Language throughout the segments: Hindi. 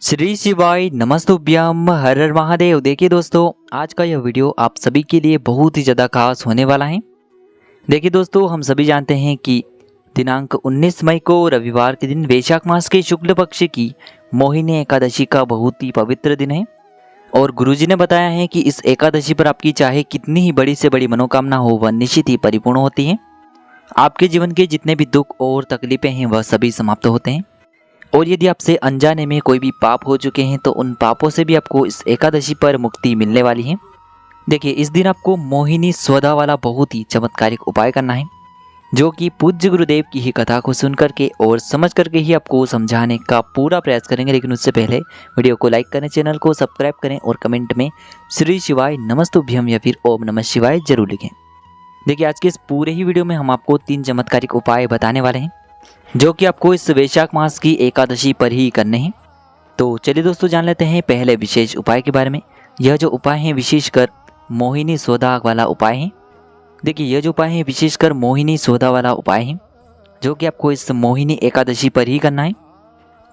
श्री शिवाय नमस्तुभ्यम हर हर महादेव। देखिए दोस्तों, आज का यह वीडियो आप सभी के लिए बहुत ही ज़्यादा खास होने वाला है। देखिए दोस्तों, हम सभी जानते हैं कि दिनांक 19 मई को रविवार के दिन वैशाख मास के शुक्ल पक्ष की मोहिनी एकादशी का बहुत ही पवित्र दिन है। और गुरुजी ने बताया है कि इस एकादशी पर आपकी चाहे कितनी ही बड़ी से बड़ी मनोकामना हो, वह निश्चित ही परिपूर्ण होती है। आपके जीवन के जितने भी दुख और तकलीफें हैं वह सभी समाप्त होते हैं। और यदि आपसे अनजाने में कोई भी पाप हो चुके हैं तो उन पापों से भी आपको इस एकादशी पर मुक्ति मिलने वाली है। देखिए, इस दिन आपको मोहिनी स्वधा वाला बहुत ही चमत्कारिक उपाय करना है, जो कि पूज्य गुरुदेव की ही कथा को सुन करके और समझ करके ही आपको समझाने का पूरा प्रयास करेंगे। लेकिन उससे पहले वीडियो को लाइक करें, चैनल को सब्सक्राइब करें और कमेंट में श्री शिवाय नमस्तुभ्यम या फिर ओम नमः शिवाय जरूर लिखें। देखिए, आज के इस पूरे ही वीडियो में हम आपको 3 चमत्कारिक उपाय बताने वाले हैं, जो कि आपको इस वैशाख मास की एकादशी पर ही करने हैं। तो चलिए दोस्तों, जान लेते हैं पहले विशेष उपाय के बारे में। यह जो उपाय है विशेषकर मोहिनी स्वधा वाला उपाय है। देखिए, यह जो उपाय है विशेषकर मोहिनी स्वधा वाला उपाय है, जो कि आपको इस मोहिनी एकादशी पर ही करना है।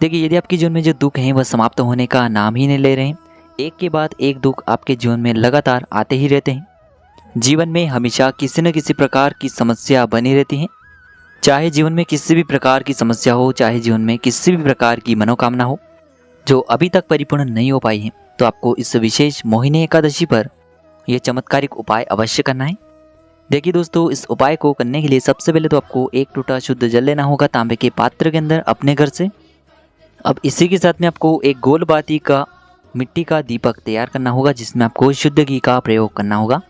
देखिए, यदि आपके जीवन में जो दुख हैं वह समाप्त होने का नाम ही नहीं ले रहे हैं, एक के बाद एक दुख आपके जीवन में लगातार आते ही रहते हैं, जीवन में हमेशा किसी न किसी प्रकार की समस्या बनी रहती है, चाहे जीवन में किसी भी प्रकार की समस्या हो, चाहे जीवन में किसी भी प्रकार की मनोकामना हो जो अभी तक परिपूर्ण नहीं हो पाई है, तो आपको इस विशेष मोहिनी एकादशी पर यह चमत्कारिक उपाय अवश्य करना है। देखिए दोस्तों, इस उपाय को करने के लिए सबसे पहले तो आपको एक टूटा शुद्ध जल लेना होगा तांबे के पात्र के अंदर अपने घर से। अब इसी के साथ में आपको एक गोल बाती का मिट्टी का दीपक तैयार करना होगा, जिसमें आपको शुद्ध घी का प्रयोग करना होगा।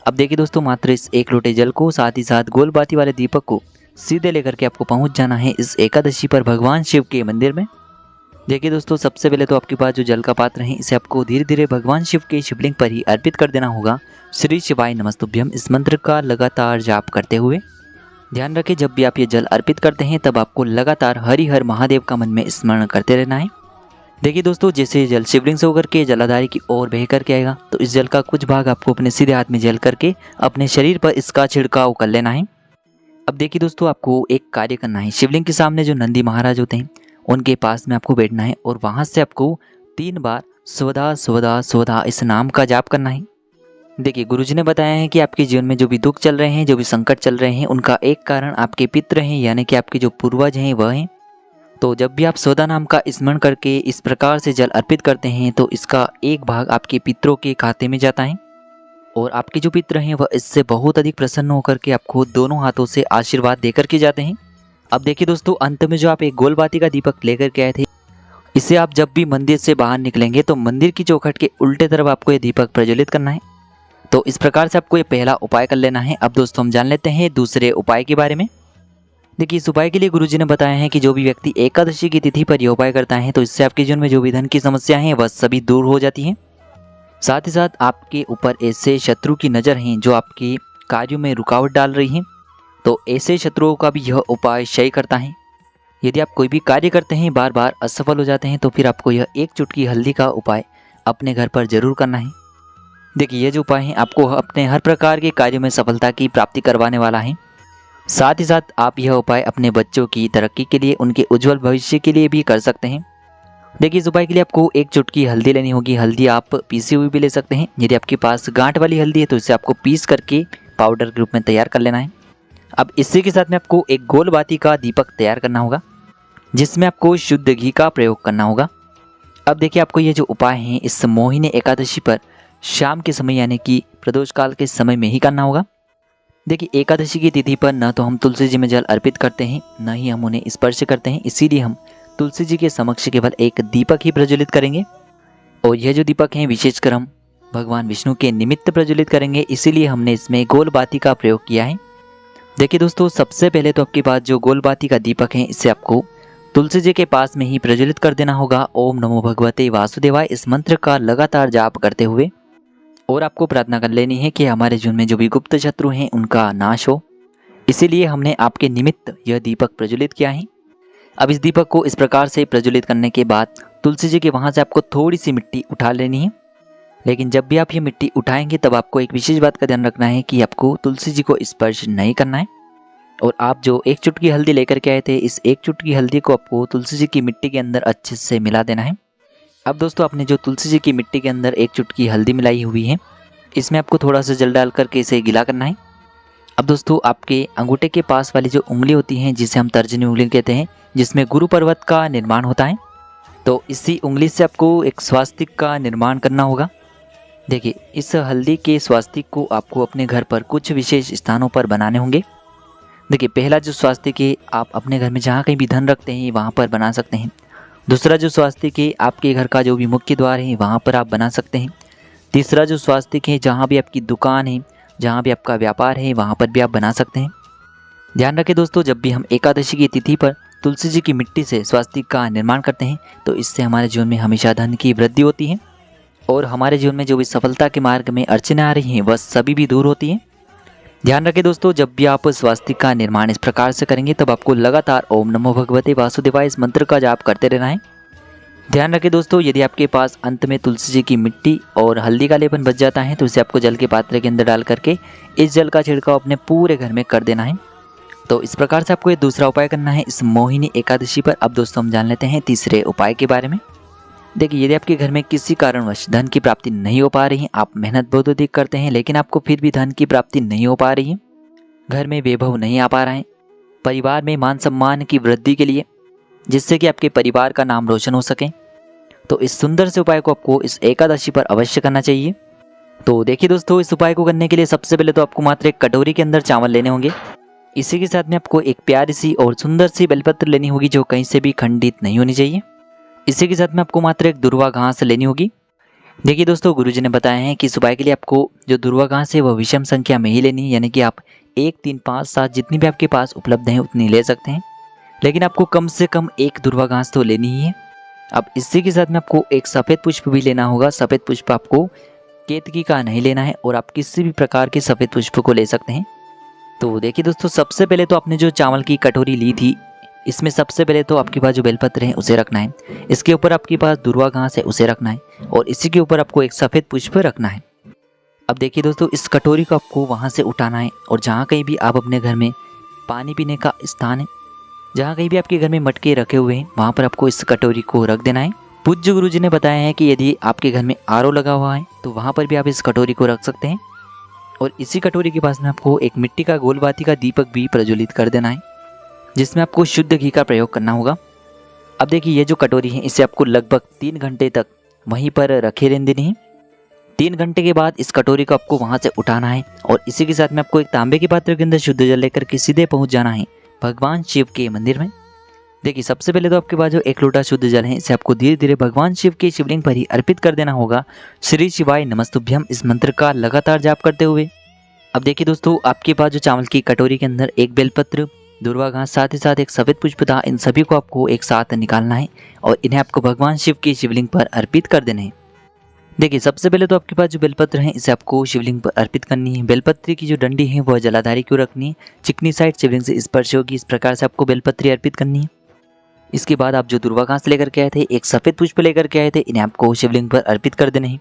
अब देखिए दोस्तों, मात्र इस एक लोटे जल को साथ ही साथ गोल बाती वाले दीपक को सीधे लेकर के आपको पहुंच जाना है इस एकादशी पर भगवान शिव के मंदिर में। देखिए दोस्तों, सबसे पहले तो आपके पास जो जल का पात्र है इसे आपको धीरे धीरे भगवान शिव के शिवलिंग पर ही अर्पित कर देना होगा। श्री शिवाय नमस्तुभ्यम इस मंत्र का लगातार जाप करते हुए। ध्यान रखें, जब भी आप ये जल अर्पित करते हैं तब आपको लगातार हरि हर महादेव का मन में स्मरण करते रहना है। देखिए दोस्तों, जैसे जल शिवलिंग से होकर के जलाधारी की ओर बह करके आएगा, तो इस जल का कुछ भाग आपको अपने सीधे हाथ में जल करके अपने शरीर पर इसका छिड़काव कर लेना है। अब देखिए दोस्तों, आपको एक कार्य करना है। शिवलिंग के सामने जो नंदी महाराज होते हैं उनके पास में आपको बैठना है और वहां से आपको 3 बार स्वधा स्वधा स्वधा इस नाम का जाप करना है। देखिए, गुरुजी ने बताया है कि आपके जीवन में जो भी दुख चल रहे हैं, जो भी संकट चल रहे हैं, उनका एक कारण आपके पितृ हैं, यानी कि आपके जो पूर्वज हैं वह हैं। तो जब भी आप स्वधा नाम का स्मरण करके इस प्रकार से जल अर्पित करते हैं तो इसका एक भाग आपके पितरों के खाते में जाता है और आपके जो पितर हैं वह इससे बहुत अधिक प्रसन्न होकर के आपको दोनों हाथों से आशीर्वाद देकर के जाते हैं। अब देखिए दोस्तों, अंत में जो आप एक गोल बाती का दीपक लेकर के आए थे, इसे आप जब भी मंदिर से बाहर निकलेंगे तो मंदिर की चौखट के उल्टे तरफ आपको ये दीपक प्रज्वलित करना है। तो इस प्रकार से आपको ये पहला उपाय कर लेना है। अब दोस्तों, हम जान लेते हैं दूसरे उपाय के बारे में। देखिए, इस उपाय के लिए गुरुजी ने बताया है कि जो भी व्यक्ति एकादशी की तिथि पर यह उपाय करता है तो इससे आपके जीवन में जो भी धन की समस्या है वह सभी दूर हो जाती है। साथ ही साथ आपके ऊपर ऐसे शत्रु की नज़र हैं जो आपके कार्यों में रुकावट डाल रही हैं, तो ऐसे शत्रुओं का भी यह उपाय क्षय करता है। यदि आप कोई भी कार्य करते हैं बार बार असफल हो जाते हैं तो फिर आपको यह एक चुटकी हल्दी का उपाय अपने घर पर जरूर करना है। देखिए, यह जो उपाय है आपको अपने हर प्रकार के कार्यों में सफलता की प्राप्ति करवाने वाला है। साथ ही साथ आप यह उपाय अपने बच्चों की तरक्की के लिए, उनके उज्जवल भविष्य के लिए भी कर सकते हैं। देखिए, इस उपाय के लिए आपको एक चुटकी हल्दी लेनी होगी। हल्दी आप पीसी हुई भी ले सकते हैं। यदि आपके पास गांठ वाली हल्दी है तो इसे आपको पीस करके पाउडर के रूप में तैयार कर लेना है। अब इसी के साथ में आपको एक गोल बाती का दीपक तैयार करना होगा, जिसमें आपको शुद्ध घी का प्रयोग करना होगा। अब देखिए, आपको ये जो उपाय है इस मोहिनी एकादशी पर शाम के समय यानी कि प्रदोष काल के समय में ही करना होगा। देखिए, एकादशी की तिथि पर न तो हम तुलसी जी में जल अर्पित करते हैं, न ही हम उन्हें स्पर्श करते हैं, इसीलिए हम तुलसी जी के समक्ष केवल एक दीपक ही प्रज्वलित करेंगे। और यह जो दीपक है विशेषकर हम भगवान विष्णु के निमित्त प्रज्वलित करेंगे, इसीलिए हमने इसमें गोल बाती का प्रयोग किया है। देखिए दोस्तों, सबसे पहले तो आपके पास जो गोल बाती का दीपक है इसे आपको तुलसी जी के पास में ही प्रज्वलित कर देना होगा। ओम नमो भगवते वासुदेवाय इस मंत्र का लगातार जाप करते हुए। और आपको प्रार्थना कर लेनी है कि हमारे जीवन में जो भी गुप्त शत्रु हैं उनका नाश हो, इसीलिए हमने आपके निमित्त यह दीपक प्रज्वलित किया है। अब इस दीपक को इस प्रकार से प्रज्वलित करने के बाद तुलसी जी के वहाँ से आपको थोड़ी सी मिट्टी उठा लेनी है। लेकिन जब भी आप ये मिट्टी उठाएंगे तब आपको एक विशेष बात का ध्यान रखना है कि आपको तुलसी जी को स्पर्श नहीं करना है। और आप जो एक चुटकी हल्दी लेकर के आए थे, इस एक चुटकी हल्दी को आपको तुलसी जी की मिट्टी के अंदर अच्छे से मिला देना है। अब दोस्तों आपने जो तुलसी जी की मिट्टी के अंदर एक चुटकी हल्दी मिलाई हुई है, इसमें आपको थोड़ा सा जल डाल करके इसे गीला करना है। अब दोस्तों आपके अंगूठे के पास वाली जो उंगली होती है, जिसे हम तर्जनी उंगली कहते हैं, जिसमें गुरु पर्वत का निर्माण होता है, तो इसी उंगली से आपको एक स्वास्तिक का निर्माण करना होगा। देखिए, इस हल्दी के स्वास्तिक को आपको अपने घर पर कुछ विशेष स्थानों पर बनाने होंगे। देखिए, पहला जो स्वास्तिक है आप अपने घर में जहाँ कहीं भी धन रखते हैं वहाँ पर बना सकते हैं। दूसरा जो स्वास्तिक है आपके घर का जो भी मुख्य द्वार है वहाँ पर आप बना सकते हैं। तीसरा जो स्वास्तिक है जहाँ भी आपकी दुकान है, जहाँ भी आपका व्यापार है, वहाँ पर भी आप बना सकते हैं। ध्यान रखें दोस्तों, जब भी हम एकादशी की तिथि पर तुलसी जी की मिट्टी से स्वास्तिक का निर्माण करते हैं तो इससे हमारे जीवन में हमेशा धन की वृद्धि होती है और हमारे जीवन में जो भी सफलता के मार्ग में अड़चनें आ रही हैं वह सभी भी दूर होती हैं। ध्यान रखें दोस्तों, जब भी आप स्वास्तिक का निर्माण इस प्रकार से करेंगे तब आपको लगातार ओम नमो भगवते वासुदेवाय इस मंत्र का जाप करते रहना है। ध्यान रखें दोस्तों, यदि आपके पास अंत में तुलसी जी की मिट्टी और हल्दी का लेपन बच जाता है तो इसे आपको जल के पात्र के अंदर डाल करके इस जल का छिड़काव अपने पूरे घर में कर देना है। तो इस प्रकार से आपको ये दूसरा उपाय करना है इस मोहिनी एकादशी पर। अब दोस्तों हम जान लेते हैं तीसरे उपाय के बारे में। देखिए, यदि आपके घर में किसी कारणवश धन की प्राप्ति नहीं हो पा रही है, आप मेहनत बहुत अधिक करते हैं लेकिन आपको फिर भी धन की प्राप्ति नहीं हो पा रही है, घर में वैभव नहीं आ पा रहा है, परिवार में मान सम्मान की वृद्धि के लिए, जिससे कि आपके परिवार का नाम रोशन हो सके, तो इस सुंदर से उपाय को आपको इस एकादशी पर अवश्य करना चाहिए। तो देखिए दोस्तों, इस उपाय को करने के लिए सबसे पहले तो आपको मात्र एक कटोरी के अंदर चावल लेने होंगे। इसी के साथ में आपको एक प्यारी सी और सुंदर सी बेलपत्र लेनी होगी जो कहीं से भी खंडित नहीं होनी चाहिए। इसी के साथ में आपको मात्र एक दुर्वा घास लेनी होगी। देखिए दोस्तों, गुरुजी ने बताया है कि इस उपाय के लिए आपको जो दुर्वा घास है वह विषम संख्या में ही लेनी है, यानी कि आप 1, 3, 5, 7 जितनी भी आपके पास उपलब्ध हैं उतनी ले सकते हैं, लेकिन आपको कम से कम एक दुर्वा घास तो लेनी ही है। अब इसी के साथ में आपको एक सफ़ेद पुष्प भी लेना होगा। सफ़ेद पुष्प आपको केतकी का नहीं लेना है और आप किसी भी प्रकार के सफ़ेद पुष्प को ले सकते हैं। तो देखिए दोस्तों, सबसे पहले तो आपने जो चावल की कटोरी ली थी, इसमें सबसे पहले तो आपके पास जो बेलपत्र है उसे रखना है, इसके ऊपर आपके पास दुर्वा घास है उसे रखना है और इसी के ऊपर आपको एक सफ़ेद पुष्प रखना है। अब देखिए दोस्तों, इस कटोरी को आपको वहाँ से उठाना है और जहाँ कहीं भी आप अपने घर में पानी पीने का स्थान है, जहाँ कहीं भी आपके घर में मटके रखे हुए हैं, वहाँ पर आपको इस कटोरी को रख देना है। पूज्य गुरुजी ने बताया है कि यदि आपके घर में आरओ लगा हुआ है तो वहाँ पर भी आप इस कटोरी को रख सकते हैं और इसी कटोरी के पास में आपको एक मिट्टी का गोलबाती का दीपक भी प्रज्वलित कर देना है, जिसमें आपको शुद्ध घी का प्रयोग करना होगा। अब देखिए, ये जो कटोरी है इसे आपको लगभग 3 घंटे तक वहीं पर रखे रहने देनी है। 3 घंटे के बाद इस कटोरी को आपको वहाँ से उठाना है और इसी के साथ में आपको एक तांबे के पात्र के अंदर शुद्ध जल लेकर के सीधे पहुँच जाना है भगवान शिव के मंदिर में। देखिए, सबसे पहले तो आपके पास जो 1 लोटा शुद्ध जल है इसे आपको धीरे धीरे भगवान शिव के शिवलिंग पर ही अर्पित कर देना होगा। श्री शिवाय नमस्तुभ्यम इस मंत्र का लगातार जाप करते हुए। अब देखिए दोस्तों, आपके पास जो चावल की कटोरी के अंदर एक बेलपत्र, दुर्वा घास, साथ ही साथ एक सफ़ेद पुष्प था, इन सभी को आपको एक साथ निकालना है और इन्हें आपको भगवान शिव के शिवलिंग पर अर्पित कर देना है। देखिए, सबसे पहले तो आपके पास जो बेलपत्र है इसे आपको शिवलिंग पर अर्पित करनी है। बेलपत्र की जो डंडी है वह जलाधारी क्यों रखनी है, चिकनी साइड शिवलिंग से स्पर्श होगी, इस प्रकार से आपको बेलपत्री अर्पित करनी है। इसके बाद आप जो दुर्वा घास लेकर के आए थे, एक सफ़ेद पुष्प लेकर के आए थे, इन्हें आपको शिवलिंग पर अर्पित कर देना है।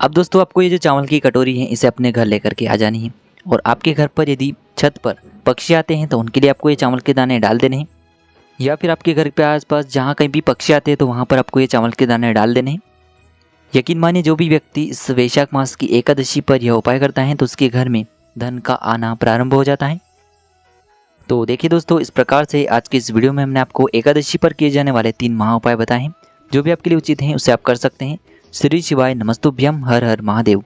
अब दोस्तों, आपको ये जो चावल की कटोरी है इसे अपने घर लेकर के आ जानी है और आपके घर पर यदि छत पर पक्षी आते हैं तो उनके लिए आपको ये चावल के दाने डाल देने हैं, या फिर आपके घर के आसपास जहाँ कहीं भी पक्षी आते हैं तो वहाँ पर आपको ये चावल के दाने डाल देने हैं। यकीन मानिए, जो भी व्यक्ति इस वैशाख मास की एकादशी पर यह उपाय करता है तो उसके घर में धन का आना प्रारंभ हो जाता है। तो देखिए दोस्तों, इस प्रकार से आज की इस वीडियो में हमने आपको एकादशी पर किए जाने वाले 3 महा उपाय बताए हैं। जो भी आपके लिए उचित हैं उसे आप कर सकते हैं। श्री शिवाय नमस्तुभ्यम। हर हर महादेव।